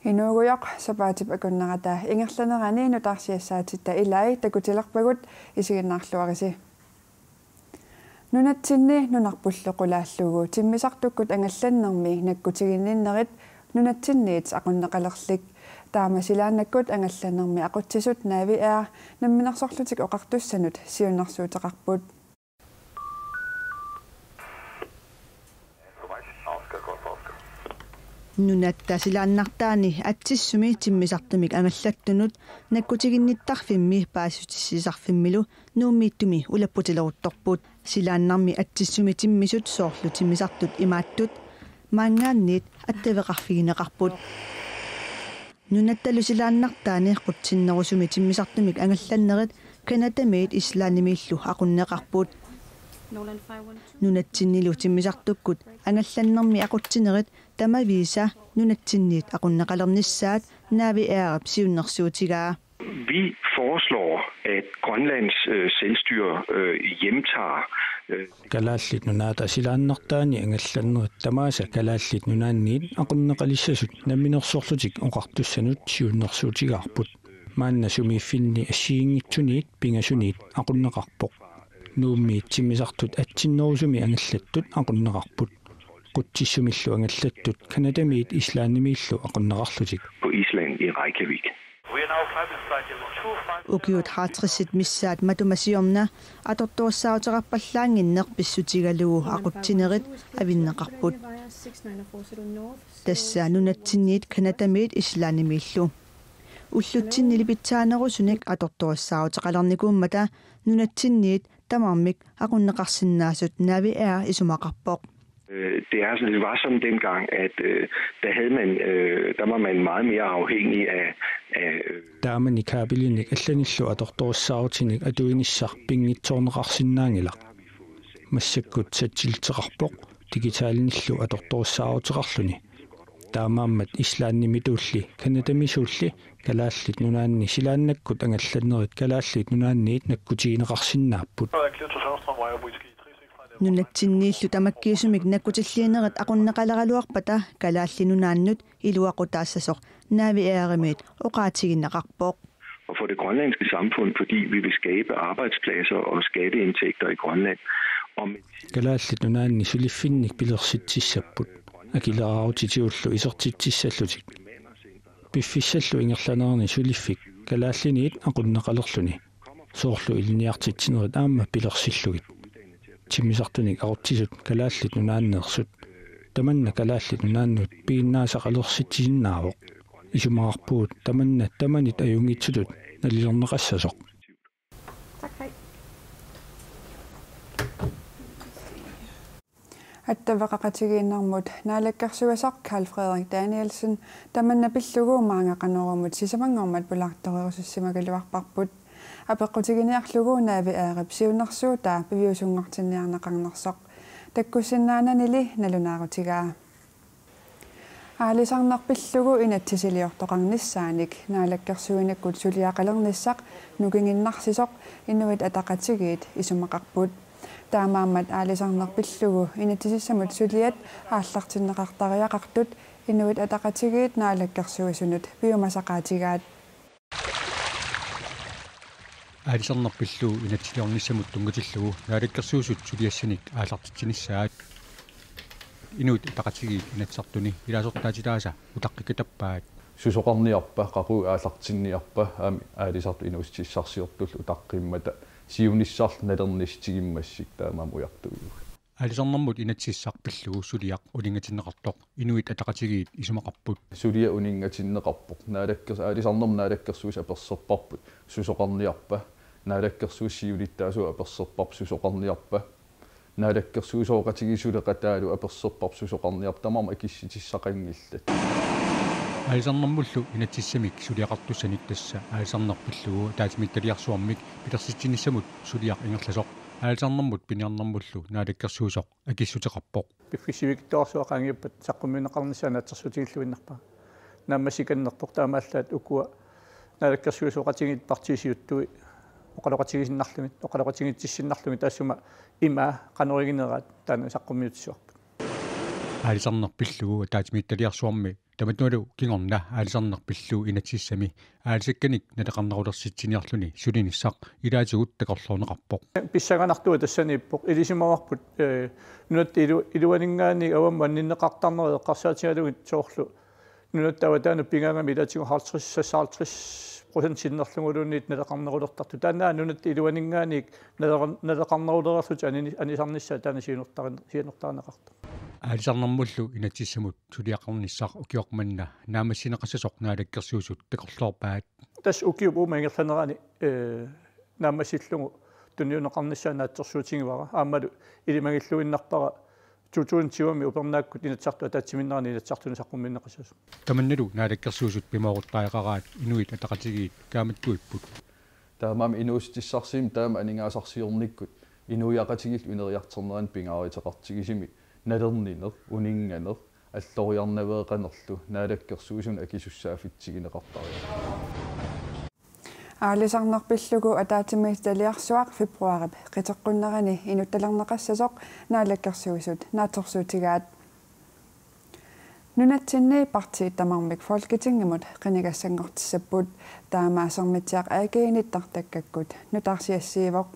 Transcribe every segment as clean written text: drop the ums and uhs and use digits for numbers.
Inuuguyoq sapaatip akunnerata ingerlanerani nutarsiassaatit ilai takutilerpagut isiginnaarluarisi. Nunatsinni nunarpulluqulaallugu timmisartukkut angallannermi nakkutiginninnerit nunatsinniit aqunneqalerlik taamasilaannakkut angallannermi aqutsisut naaviaa namminersorlutik oqartussanut siunnersuuteqarput. Nunatta silaannartaani atsissumi timmisartumik angallattunut nakkutiginnittarfimmi paasutissisarfimmilu nuummiittumi ulapputileruttorput silaannarmi atsissumi timmisut soorlu timmisartut imaattut maangaanniit attaveqarfigineqarput nunattalu silaannartaani qutsinnerusumi timmisartumik angallannerit kanatamiit islaanimiillu aqunneqarput nunatsinnilu timmisartukkut angallannermi aqutsinerit tamavisa nunatsinniit aqunneqalernissaat naavi aarap siunnersuutigaa. Vi foreslår, at Grønlands selvstyre hjemtager kalaallit nunaata silaannertaani angallannerit tamaasa kalaallit nunaanniit aqunneqalissasut namminersorlutik oqartussanut siunnersuutigaarput maanna sumiiffinni assiingitsuniit pingasuniit aqunneqarpoq nuummiit timmisartut atsinnerusumi angallattut aqunneqarput qutsissumillu angallattut kanadamiit islaannimiillu aqunneqarlutik på Island i Reykjavik. Ukiut haatrissit missaat matumasiorna atortuassaautaqarpallaanginneq pissutigalugu aqutsinerit avinneqarput tassa nunatsinniit kanatamiit islaannimiillu уллутсиннилипитсаанерусуник аторторуссаутеқалерникууммата нунатсинниит тамармик aqunneqarsinnaasut naviaa isumaqarpoq. Det var sådan dengang, at der var man meget mere afhængig af taamani kaabilinik allanillu atortorussaautinik atuinissar pingitsoorneqarsinnaangila massakkut satsilteqarpoq digitaalinillu atortorussaautiqarluni taamaammat islaannimituulli kanadamisuulli kalaallit nunaanni silaannakkut angallannerit kalaallit nunaanniit nakkutigineqarsinnaapput nunatsinniillu tamakkiisumik nakkutillienerit aqunneqaleraluarpata kalaalli nunaannut iluaqutaassasor naaviaarimiit oqaatiginneqarpoq. Og for det grønlandske samfund, fordi vi vil skabe arbejdspladser og skatteindtægter i Grønland. kalaallit nunaanni suliffinnik pilersitsissapput akileraarutitiullu isertitsissallutik piffissallu ingerlanerni suliffik kalaalliniit aqunneqalerluni soorlu iliniartitsinerit aamma pilersillugit timmisartunik aruttisut kalaallit nunaanneersut tamanna kalaallit nunaannut piinnaasaqalersitsisinnaavoq isumaqarpuut tamanna tamanit ajungitsutut nalilerneqassasoq. Attavaqaqatigiinnermut naalakkarsuasaq Carl Frederik Danielsen tamanna pilluguumaangaqanerumut sisamangormat pulartorirusussimaгаluarparput apeqqutiginearlugu naavi aarip siunnersuutaa piviusunngortinniarneqarnersoq takkussinnaananili nalunaarutigaa aalisarnerpillugu inatsisiliortoqarnissaanik naalakkersuinikkut suliaqalernissaq nukinginnarsisoq inuit ataqatigiit isumaqarput taamaammat aalisarnerpillugu inatsisissamut suliat aallartinneqartariaqartut inuit ataqatigiit naalakkersuisunut piumasaqaatigaat аалисарнерпиллуу инатсилиорнissamут тунгутиллугу наалаккерсуусут сулиассаник аалартитсинissaat инуут тақатиги инатсартуни илаасортаатилааса утаққикатаппаат сусоқарниарпа қақу аалартинниарпа аами аалисарту инуустиссарсиортул утаққиммата сиунissarl налернистигиммассик таамаам уяртугу аалисарнэрмут инатсиссарпиллугу сулиақ улингатиннеқартоқ инуит атақатигиит исумақарпут сулия унингатиннеқарпоқ наалаккерс аалисарнерм наалаккерсуус аперсерпарпут сусоқарниарпа наалаккерсуусиулиттаасу аперсерпарп сусоқарниарпа наалаккерсуусооқатигисулеқатаалу аперсерпарп сусоқарниарп тамарма акисситиссақангиллат аалисарнэрмуллу инатсиссамик сулиақартуссаник тасса аалисарнерпиллугу таатимитталиарсуармик пилерситсиниссамут сулиақ ингерласоқ аалисарнэрмут пиниарнэрмуллу наалаккерсуусоқ акиссутеқарпоқ пиффисивиктоорсуақангиппат саққумминеқарнissaанатсерсутигиллуиннарпа нааммасиканнерпоқ таамааллаат укуа наалаккерсуусоқатигит партисиуттуи оқалоқатигисиннарлугит оқалоқатигитсиссиннарлугит таассума има қаноригинераат таана саққуммиутиссуарпут аалисарнерпиллугу таатимитталиарсуарми tamatnualu kingorna aalisarnaq pilluu inatsissami aalisakkanik nataqarnarulersitsiниарлүни сулинissaq илаатигут такорлуунеқарпоқ писсаганартуа тассанииппоқ илисимаварпут нунат илуанингаани авам манниннеқартарнерэ эққарсаатигалугит соорлу нунаттава таана пингаагами илаатигу 50-60% синнерлугулуунниит натақарнерулертарту таанаа нунат илуанингаани натақарнерулерерлут анисарниссаа таана сиинертарнеқарта аалисарнэрмуллу инатиссамут сулиақарниссаар укиоқманна наамассинеқассасоқ наалаккерсуусут такорлуорпаат тас укиупуума ингерланерани наамассиллугу туниунеқарниссаа наатсерсуутингивара аамалу илимагиллуиннарпара тутуунтиуами упернааккут инатсартуа таатсиминнерани инатсартуни саққумминнеқассасу таманналу наалаккерсуусут пимаоруттаақараат инуит атақатигиит кааматтуиппут таамаами инуустиссарсим таама анингаасарсиорниккут инуяқатигил унериартернеран пингааritaqartigисими налернинер унинганер аллориарнавеэқанерлу наалаккерсуусун акисуссаафитсигинеқартариа аалисарнерпиллугу атаатимииталиарсуақ фебруарип қитеққуннерани инутталернеқассасоқ наалаккерсуусут нааторсуутигаат нунатсинни партии тамармик folketingimut қинигассангортиссаппут таамаасермитсиақ аагииниттартаккаккут нутаарсиассиивоқ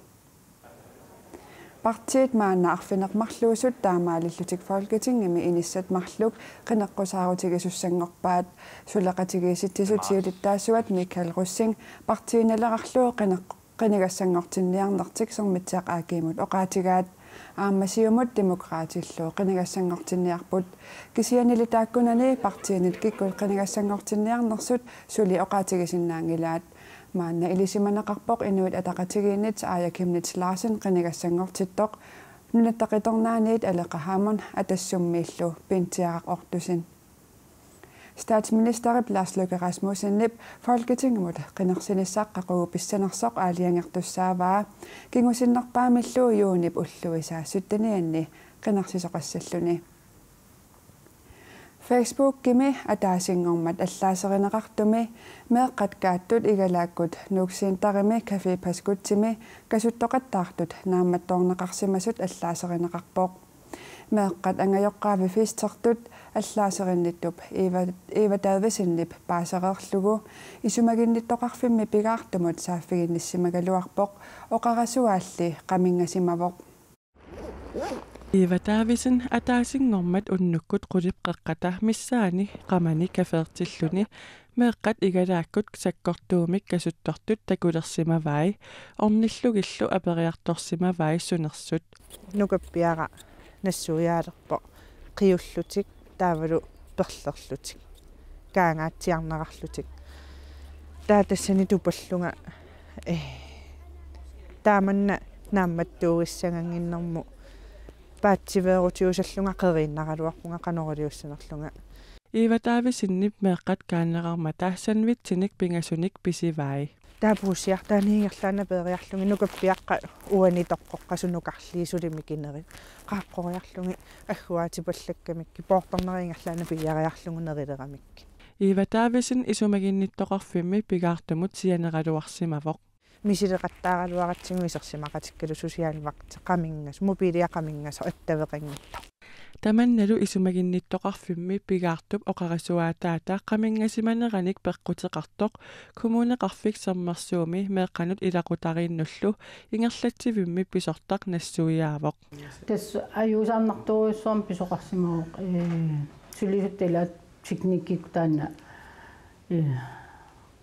partiet maanna arfinermarluusut taamaalillutik folketingimi inissat marluk qineqqusaarutigisussangorpaat suleqatigiisittisut siulittaassuat Michael Russing partiinelerarluu qinigassangortinniarnertik sermitsiaq aakiimut oqaatigaat aammasiumut demokraatilluu qinigassangortinniarput kisianilitaakkunani partiinit kikkul qinigassangortinniarnersut suli oqaatigisinnaangilaat maanna ilisimanaqarpoq inuit ataqatigiinnit aajakimnit Larsen qinigassangortittoq nunattaqitornaaniit aleqahaamun atassummiillu pintiaraq ortusin Statsminister Lars Løkke Rasmussen Folketingemut qinersinissaqqaquu pissanersoq aaliangertussaavaa kingusinnerpaamilluu yuunip ulluisaa suttanianni qinersisoqassalluni Facebook kimi ataasingormat allaaserinakartumi meeqqatkaattut igalaakkut nuuksiintarimi cafe paskutsimi kasuttoqattaartut naammattoorneqarsimasut allaaserinakarpoq meeqqat angajoqqaavi fiistertut allaaserinnittup Eva Davidsinnip paasereerlugu isumaginnittoqarfimmi pigaartumut saaffiginnissимагалуарpoq oqarasuaalli qamingasimavoq Eva Davidsen ataasingormat unnukkut quliqqeqqata missaani qamani kafertilluni meeqqat igalaakkut sakkortuumik kasuttortut takulersimavai ornillugillu aperiartorsimavai sunersut nukappiara nassuuyaalerpo qiullutik taavalu perlerlutik kaangaatsiarnerarlutik taatassani tupallunga taamanna naammattuugissanganginnermu паатсиверутиусаллунга qeriinnaraluarpunga qanoraliussanerlunga Eva Davidsinnip meeqqat kaannerarma taassanvittinik pingasunik pisivai taapruusiartaaniingerlaana peeriarlungi nukappiaqqa uanitoqqoqqasunukarliisulimmikinerit qaaqqoriarlungi agguaatipallakkamikki poortarneriingerlaana piariarlungunerileramikki Eva Davidsen isumaginnittoqarfimmi pigaartumut sianeraluarsimavoq мисилеқаттаагалуаратсигу исерсимақатиккалу сусиалвақт қамингас мобилиақамингас аттавеқингитто таманналу исумагинниттоқарфимми пигаартуп оқарисуаатаата қамингасиманераник пеққутеқартоқ коммунеқарфик саммерсууми меэққанут илақутарииннуллу ингерлатсивимми писортақ нассуиаавоқ тас аюусаарнарторуйссуам писоқарсимавоқ сулисутталаат техниккикутаана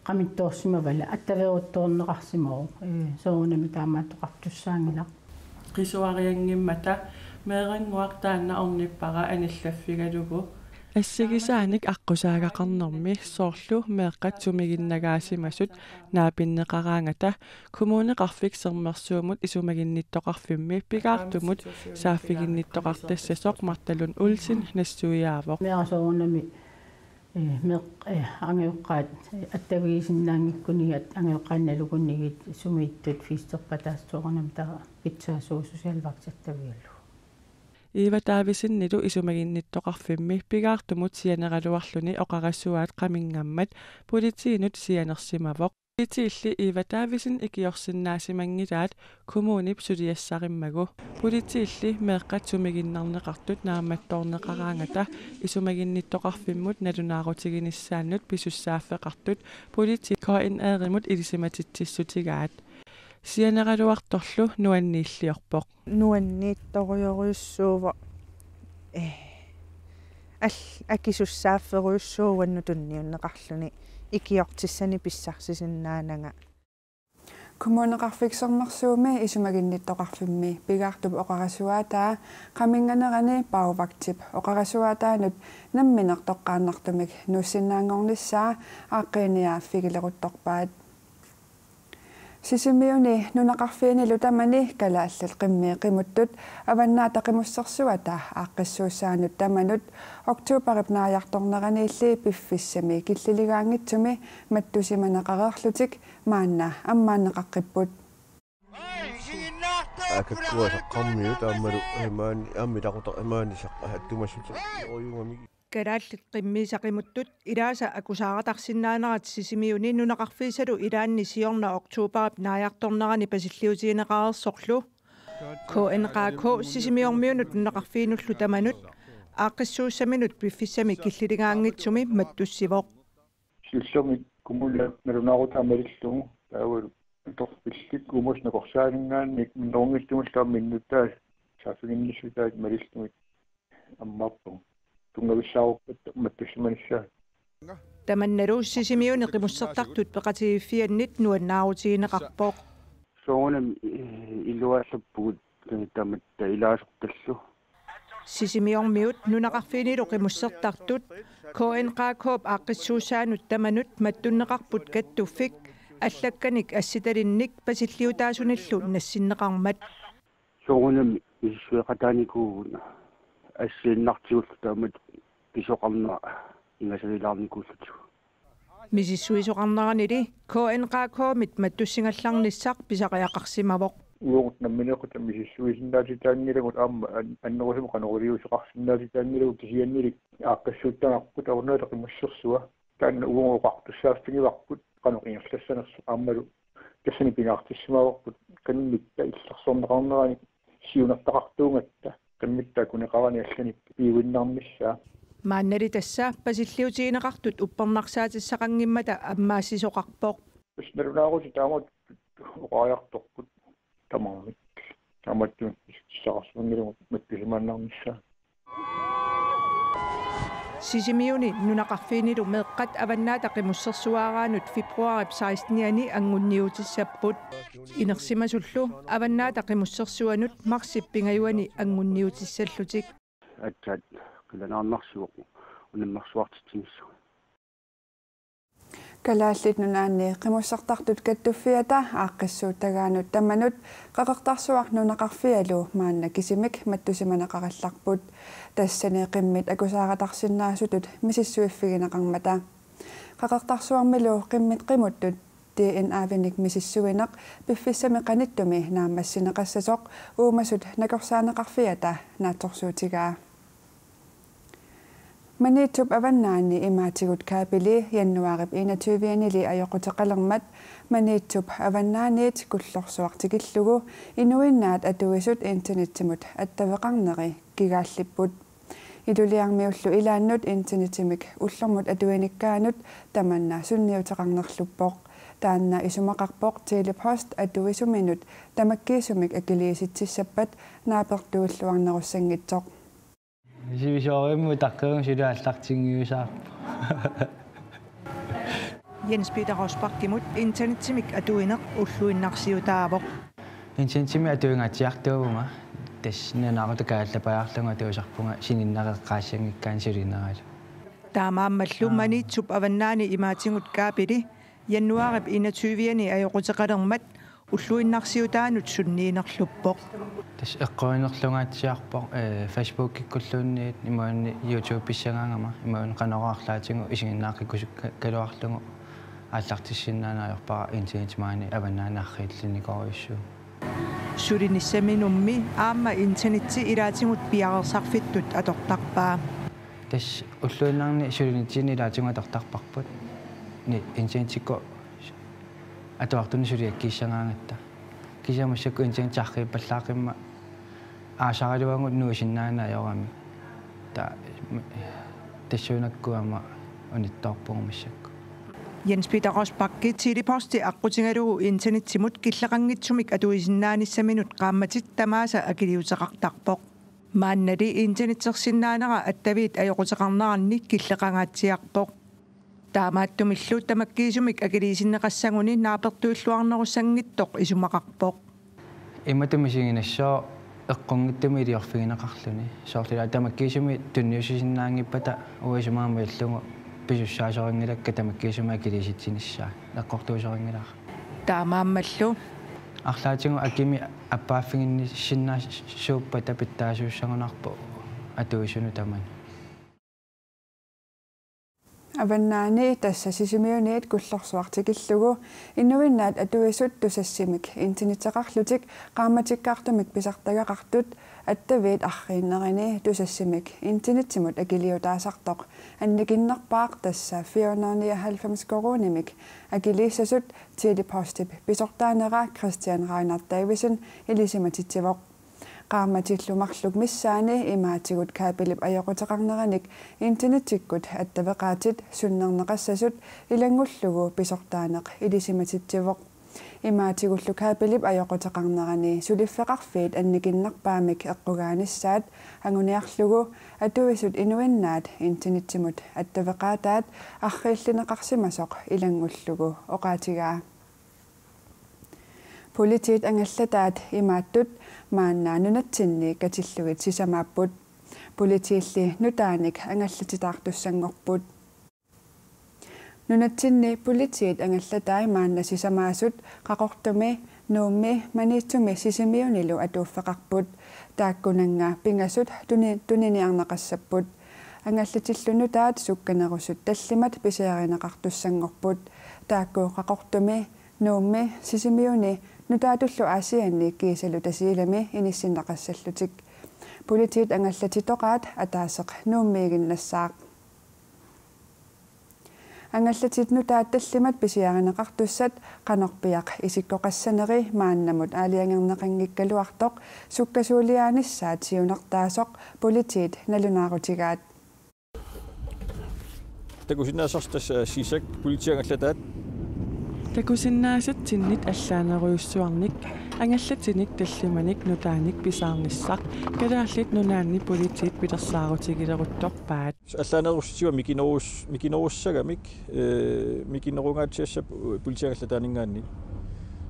qamittoorssimavalla attaveeruttoorneqarsimau soorunami taamaattoqartussaangila qisuariangimmata meeranguaq taanna ornippara anallafigalugu ассигисааник аққусаагақарнерми соорлу меэққат сумигиннагаасимасут наапиннеқараангата коммунеқарфик сермерсуумут исумагинниттоқарфимми пигаартумут сааффигинниттоқартассасоқ марталун улсин нассуиаавоқ меасоорунами ангеоққаат аттавигисиннаангиккуниат ангеоққаанналукуннигит сумииттут фистерпатаассуорнам таа питсаасуусусиалвартаттавиаллу Eva Davidsinnilу исумагинниттоқарфимми пигаартумут сианералуарлүни оқарассуаат қаминнgammat политиинут сианерсимавоқ Politiilli ivataavisen ikiorsinnaasimangilaat kommunip suliassarimmagu politiilli meeqqat sumiginnarneqartut naammattoorneqaraangata isumaginnittoqarfimmut nalunaarutiginisaannut pisussaaffeqartut politi koin aarimut ilisimatitsissutigaat sianeraluartorlu nuanniilliorpoq nuanniittorioriussuuva акисуссаафферуйуссууанну тунниуннеқарлүни икиортиссани писсарсисиннаанага kommuneqarfiksernersuumi isumagинниттоqarfimmi pigaartup oqarasuataa qaminganerani pauvactip oqarasuataanut namminertoqqaannartumik nussinnaangornissaa aaqqiniaaffigileruttorpaat sisimiuni nunaqarfiini lutamani kalaallat qimmiiqimuttut avannaataqimussersuata aaqqissuussaanut tamanut oktuuparip naajartorneraniilli piffissami killiligaangitsumi mattusimanaqareerlutik maanna ammaanneqaqqipput акаккуасаққармиу таамалу имаани амми тақутақ имаанисақ аттумассутеқ оюнгами калааллит qimmiisaqimуттут илааса акусааратарсиннаанерат сисимиуни нунақарфиисалу илаанни сиорна октуупарап нааярторнерани пасиллиутиинеқарерсорлу КНКК сисимиормиунут нунақарфиинуллу таманут ааққиссууссаминут пиффиссами киллилигаангитсуми маттуссивоқ силлерми кумулла налунаарутаамалиллугу таавалу торпиллик умуснакорсаалингаанник минноонгиллумуллаам миннуттаа саафигиннissutaat малиллумик аммаппу тунгависсааруппат маттуссиманissaa таманналу сисимиуни қимуссертартут пеқатигиффианнит нуаннаарутиинеқарпоқ соонам илуааллаппугут таматта илаасорталлу сисимиормиут нунақарфиинилу қимуссертартут КНКК ааққиссуусаанут таманут маттуннеқарпут каттуффик аллакканик асситалинник пасиллиутаасуниллу нассиннеқармат соонам исуэқатааникууна ассииннартиуллу таамат писоқарнера ингасалилаарникууллуту мисиссуисоқарнеранили КНКК мит маттуссингалларниссақ писақиақарсимавоқ уурут намминеқута мисиссуисиннаатитаангилагут аама аннерусума канориусоқарсиннаатитаангилагут кисианнилик ааққассууттаагарпут авнаатақимассерсуа таанна угуоқартуссааффигиварпут каноқингерлассанерсо аамалу кассани пингаартиссимаварпут каннитта илларсорнеқарнерани сиунертақартуунгатта каммитта кунеқарани аллани пиуиннармиссаа мааннали тасса пасиллиутиинеқартут уппернарсаатиссақангиммата аммаассисоқарпоқ налунаарути таамат оqaajartorput тамаамик таматтун сисарсунгилу маттусимааннармиссаа сисимиуни нунақарфиинилу меэққат аваннаатақимуссерсуаараанут фебруарип 16-ниани ангунниутиссаппут инерсимасуллу аваннаатақимуссерсуанут марсип пингаюани ангунниутиссаллутик атсаат киланаарнарсуоқ унаммарсуартитсимиссу калааллит нунаанни qimуссартартут каттуффиата ааққиссуутагаанут таманут qaqertarsuarnunaqarfialu маанна кисимик маттусиманеқаралларпут тассани qimмит акусааратарсиннаасутут мисиссуиффигинеқармата qaqertarsuarmilu qimмит qimуттут DNA-виник мисиссуинеқ пиффиссами qaниттуми наамассинеқассасоқ уумасут накорсаанеқарфиата наатсорсуутигаа манитуп аваннаани имаатигут каапили яннуарip 21-нили аёқутеқалермат манитуп аваннааниит куллорсуартикиллугу инуиннаат атуисут интернеттимут аттавеқарнери гигааллиппут илулиармиуллу илааннут интернеттимик уллормут атуиниккаанут таманна сунниутеқарнерлуппоқ таанна исумақарпоқ телепост атуисуминут тамаккиисумик акилииситсиссаппат наапертууллуарнеруссангитсоқ Сивисоримму таккерун силааллартингиусаа Jens Peter Rosbach-Gemut интернеттимик атуинеқ уллуиннарсиутаавоқ интернеттими атуингатиартуувма тассиннанаарутакааллапаарлунга туусарпунга сининнереққаассангиккаан сулинерал таамааммаллу манитсуп аваннаани имаатингут каапили яннуарip 21-ни аёқутеқалермат уллуиннарсиутаанут сунниинерлуппоқ тас эққуинерлунгаатсиарпоқ Facebook киккуллуунниит имаанни YouTube писсагаангама имаан канораарлаатингу исигиннааққиккусук калуарлугу ааллартиссиннаанаajorpara интернет маани аваннаанааррииллиникориуссуу сулиниссаминумми аама интернетти илаатингут пиарерсарфиттут атортарпаа тас уллуиннаарни сулинитсини илаатингу атортарпарпут ни интернетикко атуартуни сулиаккииссангаангатта кисамассакку интин тархиппаллаақимма аасаралуангут нуусиннаана аёрами та тассуунаккуама унитторпугумассакку Jens Peter Rosbakki tiliposti aqutingalugu internetsimut killaqanngitsumik atuisinnaanисsamинут qaammatit tamaasa akiliuteqartarpoq maannali internetsersinnaanera attavit ajoqutеqarnaarnik killaqangaatsiarpoq taamaattumillu tamakkiisumik akiliisinneqassanguni naapertuilluarnerussangittoq isumaqarpoq имматумисигинассоо эққунгиттуми илиорфигинеқарлүни соорлила тамаккиисуми тунниусисиннаангиппата уисумаама иллугу писуссаасорингилакка тамаккиисума акилиситсиниссаа эққортуусорингилаа таамааммаллу арлаатингу акими аппааффигинни синнаа сууппа тапиттаасууссагунарпу атуисуну таман аваннаани тасса сисимиунеит куллорсуартикиллугу иннуиннаат атуисут тусассимик интернетеқарлутик qaammatikkaartumik pisartagaqartut attavit аррииннерини тусассимик интернетсимут акилиутаасартоқ анникиннерпаақ тасса 499 коронамик акилиссасут телепостип писортаанера Christian Reinhard Davison илисиматитсивоқ qaammatillumарлук миссаани имаатигут каапилип аёқутеқарнераник интернеттиккут аттавеқаатит суннернеқассасут илангуллугу писортаанеқ илисиматитсивоқ имаатигуллу каапилип аёқутеқарнерани сулиффеқарфиит анникиннерпаамик эққугааниссаат ангуниарлугу атуисут инуиннаат интернеттимут аттавеқаатаат аррииллинеқарсимасоқ илангуллугу оqaатигаа Politiet angallatat imaаттут мааннаанунатсинни катиллугит сисамааппут политиилли нутааник ангаллатитаартуссангорпут нунатсинни политиет ангаллатай маанна сисамаасут қақортуми нуумми маниитсуми сисимиунилу атууффеқарпут тааккунанга пингасут туниниарнеқассаппут ангаллатиллунутаат сукканерусут таллимат писиаринеқартуссангорпут таакку қақортуми нуумми сисимиуни нутаатуллу аасианни кисалу тасиилами иниссиннеқассаллутик политиит ангаллатитоқаат атаасеқ нууммиигиннассаақ ангаллатит нутаат таллимат писиаринеқартуссат қанорпиақ исиккоқассанери мааннамут аалиангернеқангиккалуартоқ суккасуулиааниссаат сиунертаасоқ политиит налунаарутигаат такусиннаасартас сисак политиангаллатаат такусиннаасатсиннит аллаанеруйуссуарник ангаллатиник таллиманик нутааник писаарниссақ калаарлит нунаанни политиит пилерсаарутигилерутторпаат аллаанеруссуа микинеруссагамик микинерунгаатсиассап политиангаллатаанингаанни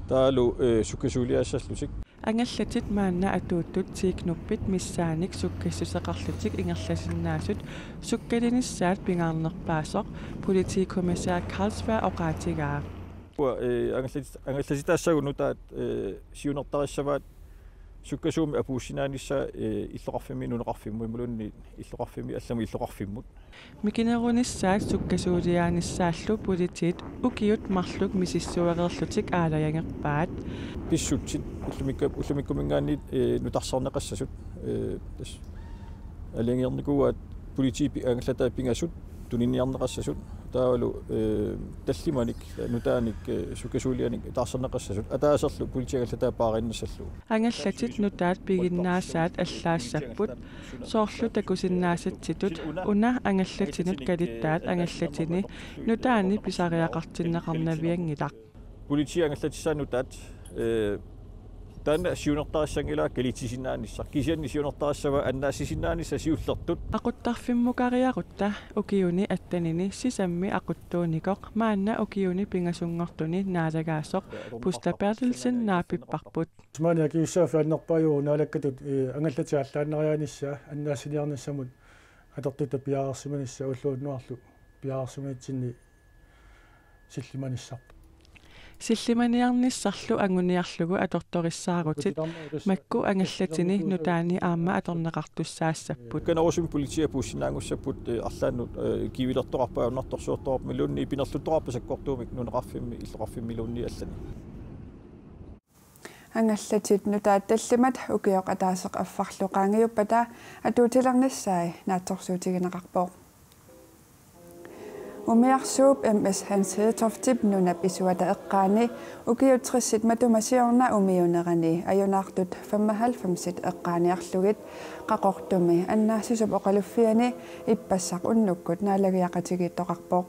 таалу суккасуулиаассаллутик ангаллатит маанна атууттут тикнуппит миссааник суккассусеқарлутик ингерласиннаасут суккалиниссаат пингаарнерпаасоқ политикомиссар Carlsberg оqaатигаа ангаллатитаассагунутаат сиунертариссаваат суккасууми апууссинааниса иллоқарфимми нунеқарфимму имулунни иллоқарфимми аллами иллоқарфиммут микинеруниссаат суккасуулиааниссааллу политиит укиут марлук мисиссуареерлутик аалаянгерпаат писсутсит уллумиккумингаанни нутарсарнеқассасут тас алиангерникуаат политипи ангаллатаа пингасут тунинниарнеқассасут таавалу таллиманик нутааник суккасуулианик таарсарнеқассасут атаасерлу политиагаллатаа паариннассаллу ангаллатит нутаат пигиннаасаат аллаассаппут соорлу такусиннаасатситут уна ангаллатинут калиттаат ангаллатини нутаани писариақартиннеқарнавиангилақ политиагаллатиссаанутаат таана сиунертариссангилаа калитисиннаанисса кисианни сиунертариссава аннаасисиннаанисса сиуллертут aquttaffimmuqariaqutta ukiuni attanini sisammi aquttuunikoq maanna ukiuni pingasungortuni naalagaasoq Buster Bertelsen naapipparput смани акиуссаафааннерпаажуу наалаккатут ангаллатиаллааннерианисса аннаасилиарнissamут атортута пиаарсиманисса уллууннуарлу пиаарсимаатсинни силлиманиссарпу силлиманиарниссарлу ангуниарлугу аторториссаарутит макку ангаллатини нутаани аама аторнеқартуссаассаппут канарусум политиа пуссинаангуссаппут арлааннут кивилертоқарпауннарторсуорторп милунни пинерлуттораппа саккортуумик нунеқарфимми иллоқарфимми лунни аллани ангаллатит нутаат таллимат укиоқ атаасеқ аффарлуқаангиуппата атуутилерниссаи наатсорсуутигинеқарпоо umiarsuup ms Hans Hedtoftip nunap isuata eqqaani ukiutrissit matumasiorna umiunerani ajunaartut 95 eqqaaniarlugit qaqortumi annaasisup oqaluffiani ippassaq unnukkut naalagiaqatigiittoqarpoq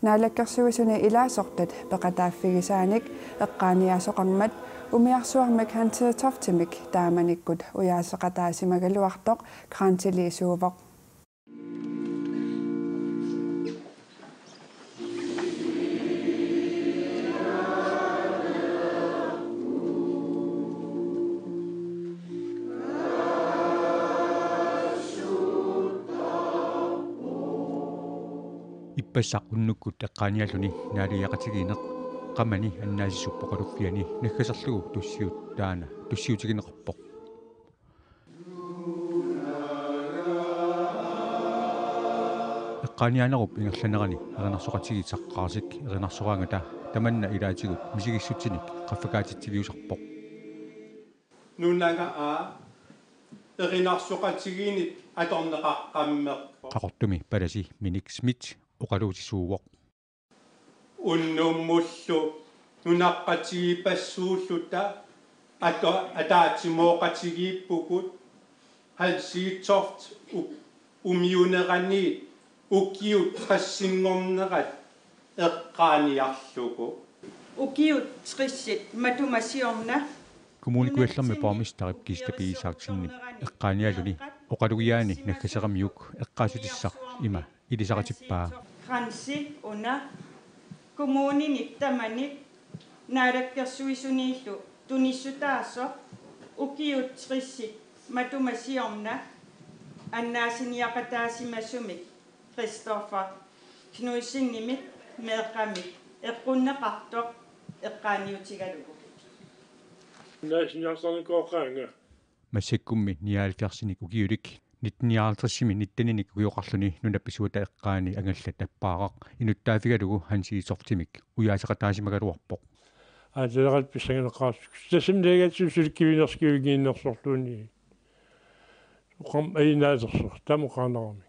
naalakkersuisuni ilaasortut peqataaffigisaanik eqqaaniaasoqarmat umiarsuarmik Hans Hedtoftimik taamanikkut uyaaseqataasimaгаluartoq kraantiliisuuvoq иппассақ уннуккут эққааниаллуни наалиақатигинеқ qamani annaasissuppoqaluffiani naggasarlugu tussiut taana tussiutigineqarpoq eqqaanianerup ingerlanerani erinarsoqatigisaqqarsik erinarsoraangata tamanna ilaatigut misigissutinik qaffakaatittiviusarpoq nunanga a erinarsoqatiginit atorneqaqqammeq qaqortumi palasi minik smith oqaluutisuuvoq unnummullu nunaqqatiipassuulluta ataatimoqatigiippukut halsiitoft umiunerani ukiut qassingornerat eqqaaniarlugu ukiut trissit matumasiorna kommunikuallermi pormistarip kistapiisaartinni eqqaanialuni oqalugiaani naggaseramiuk eqqaasutissaq ima ilisaqatippaa Hansi una kommunin ittamanit naalakkersuisuniillu tunissutaaso ukiut trissit matumasiorna annaasiniaqataasimassumik Christopher Knudsinnimik meeqqamik eqqunneqartoq eqqaaniutigalugu naasiniartarnikoqqaanga массаккумми 79 угиулик 1950 ниттаниник уйоқарлуни нунапписуата эққаани ангалла таппаақақ инуттаафигалугу хансиисортимик уяасақатаасимагалуарпоқ аалерат писсагенеққарсук тасимнегатсусуликкивинерскивигииннерсортууни уқам айнаасерсор тамоқарнерами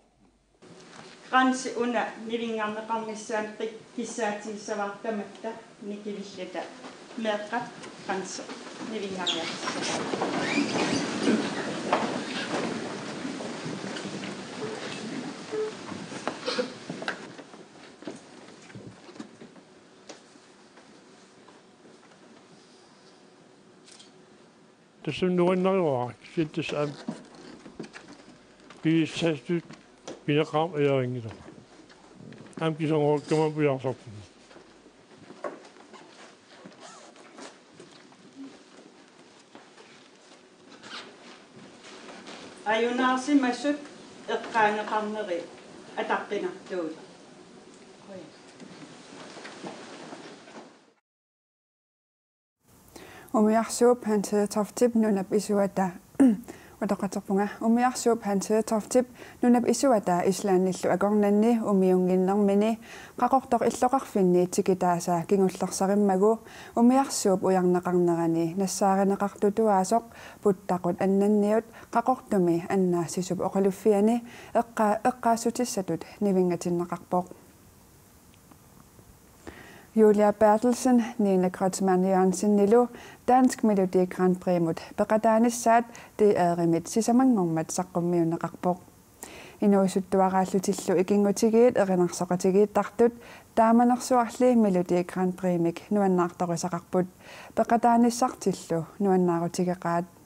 qansi una nivingarneqarnissaat kissaatiissavартаматта никивиллата меэққат qansi nivingarniartissa tasum nuannaruaq sittas am piissastut pineqaam eringilo am kisongorkama pujarsarpu ayunaarsimassut eqqaaneqarneri ataqqinartuut umiarsuup Hans Hedtoftip nunap isuata Wataqaterpunga umiarsuup Hans Hedtoftip nunap isuata islaannillu akornanni umiunginnermini qaqortoq illoqarfinni tikitaasa kingullersarimmagu umiarsuup ujarneqarnerani nassaareneqartutuaasoq puttaqut annanniut qaqortumi annaassisup oqaluffiani eqqaassutissatut nivingatinneqarpoq Julia Bertelsen, Nina Kreutzmann Jørgensen Nilo, Dansk Melodi Grand Prix mot peqataanissaat tiaarimit sisamangormat saqqummiuneqarpoq inuusuttuaraallutillu ikingutigiit erinarsoqatigiittartut taamanersuarli Melodi Grand Prix mik nuannaartorisaqarput peqataanissartillu nuannaarutigeqaat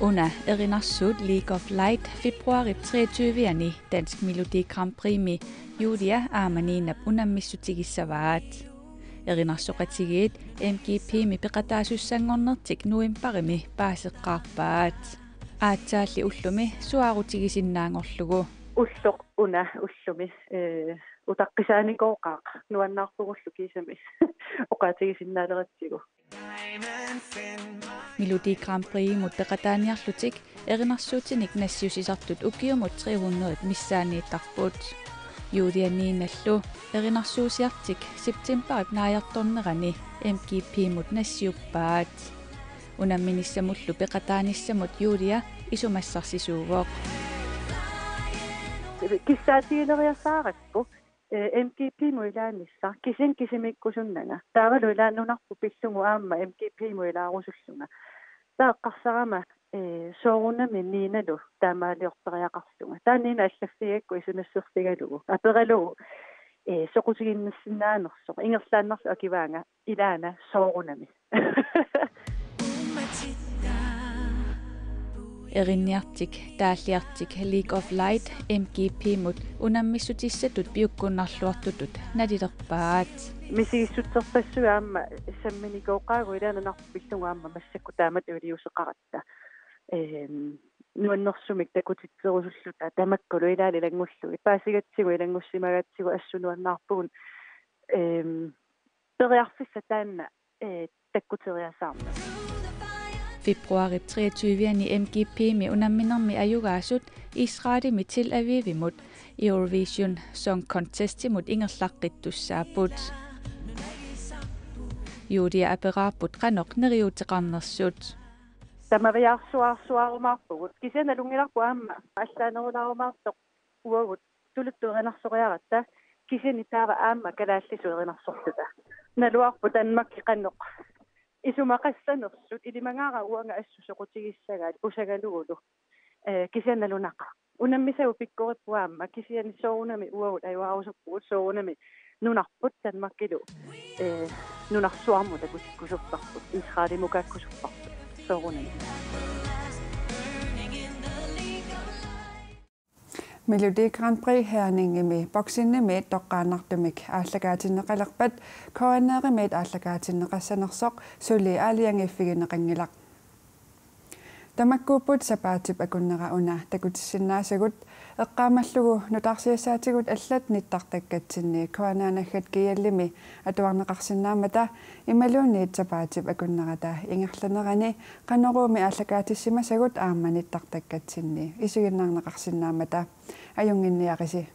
Under erinnersuut League of Light februari 23 Dansk Melodi Grand Prix med Julia Armanina unammissutigissavaat. Erinnersoqatigiit MGP med peqataasussanngornertik nuimparimi paaseqqaarpaat. Aatsaalli ullumi suarutigisinnaangorlugu. Ulluq una ullumi utaqqisaanikooqaaq nuannaarpugullu kiisami oqaatigisinnaalerattigu. Melodi Grand Prix mot peqataaniarlutik erinnersuutinik nassiusisartut ukiumut 300 missaaniittarput. Juudianiinallu erinnersuusiartik septemberip naajartornerani MGP mut nassiuppaat. unamminissamullu peqataanissamut Julia isumassarсисууvoq киссаатигилериасааракку MGP муилаанисса кисимиккусуннага таавалу илааннунарпу пиллугу аама MGP муилаарусуллунга тааққарсарама соорунами нииналу таамаалиортериақарсунга таанина аллаффигакку исунассерсигалугу апералугу соқутигиннассиннаанерсоқ ингерлааннерсу акиваанга илаана соорунами Erinniartik taalliartik League of Light MGP mut unammissutissatut piukkunnarluartutut nalilerpaat мисигиссутсерпассуаама самминикооqaagu илаананарпу пиллугаама массакку таамат улиусеқаратта нуаннэрсумик такутитсерусуллута тамаккулу илаалилангуллу ипаасигатсигу илангуссимагатсигу ассунуаннаарпугун периарфисса таанна таккутериасаарма Februari 23 MGP med unamminermi ajugaasut Israeli mit Tel Avivimut Eurovision Song Contest imod ingerlaqqittussaaput Julia aperaaput qanoq neriuteqarnersut тамавиарсуарсуарумаарпугут кисианалунгиларпу аама аллаанерулаарумаарсоқ уагут тулуттуеринарсориаратта кисиани таава аама калааллисуеринарсорлута налуарпу танмакки qannoq исумақассанерсут илимангаара уанга ассу соқутигиссагаат усагалугулу кисианалунақа унаммисагу пиккориппуаама кисиани соорунами уагут аюаарусерпугут соорунами нунарпут танмаккилу нунарсуарму такутиккусерпарпут исраалимукааккусерпарпут соорунами Melodi Grand Prix herningi boksinne med toqqaanartumik aalлагаатиннеқалерпат коаннееримит aalлагаатиннеқассанерсоқ сули аалиангиффигинеқангилақ тамаккууппут сапаатип акуннера уна такутиссиннаасагут эққаамаллугу нутарсиассаатигут аллат ниттартаккатсинни коанаанаахат киаллими атуарнеқарсинаамата ималуунниит сапаатип акуннерата ингерланерани қанеруми ааллагаатиссимасагут аама ниттартаккатсинни исигиннаарнеқарсинаамата аюнгинниариси